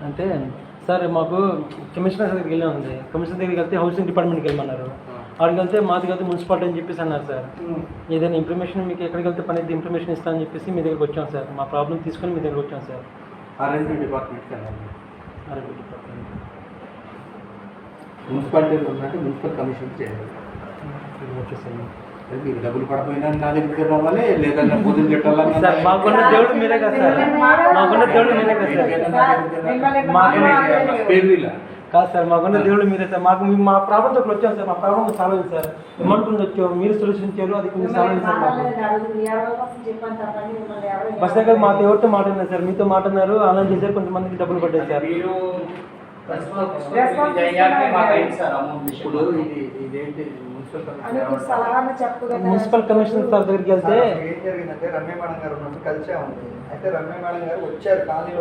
అంటే సార్ మాకు కమిషనర్ దగ్గరికి వెళ్ళామండి. కమిషనర్ దగ్గరికి వెళ్తే హౌసింగ్ డిపార్ట్మెంట్కి వెళ్ళమన్నారు. అక్కడికి వెళ్తే మాది కాదు మున్సిపాలిటీ అని చెప్పేసి అన్నారు సార్. ఏదైనా ఇన్ఫర్మేషన్ మీకు ఎక్కడికి వెళ్తే పని అయితే ఇన్ఫర్మేషన్ ఇస్తానని చెప్పేసి మీ దగ్గరికి వచ్చాం సార్. మా ప్రాబ్లం తీసుకొని మీ దగ్గరికి వచ్చాం సార్. ఆర్ఎండ్బి డిపార్ట్మెంట్కి వెళ్ళాలి. ఆర్ఎండ్బి డిపార్ట్మెంట్ మున్సిపాలిటీలో ఉన్నట్టు మున్సిపల్ కమిషన్ చేయాలి. వచ్చేసాను. మీకు డబ్బులు పడపోయినా నా దగ్గరికి రావాలి, లేదన్నా పొద్దులు పెట్టాలని సార్ మాకున్న దేవుడు మీరే కదా సార్. మాకున్న దేవుడు మీరే కదా సార్. పేర్లీలా కాదు సార్, మాకున్న దేవుడు మీరే సార్. మాకు మా ప్రాబ్లంతో వచ్చాం సార్. మా ప్రాబ్లం సాల్వ్ అయింది సార్. ఏమంటుంది వచ్చాం, మీరు సొల్యూషన్ ఇచ్చారు, అది కొంచెం సాల్వ్ అయింది సార్. మాకు బస్ దగ్గర మాతో ఎవరితో మాట్లాడినారు సార్, మీతో మాట్లాడినారు, అలా చేశారు, కొంతమందికి డబ్బులు పడ్డాయి సార్. ఇప్పుడు ఇదేంటి మున్సిపల్ కమిషనర్ సార్ దగ్గరికి వెళ్తే ఏం జరిగిందంటే రమ్య మేడం గారు ఉన్నప్పుడు కలిసే ఉంది. అయితే రమ్య మేడం గారు వచ్చారు కాలనీలో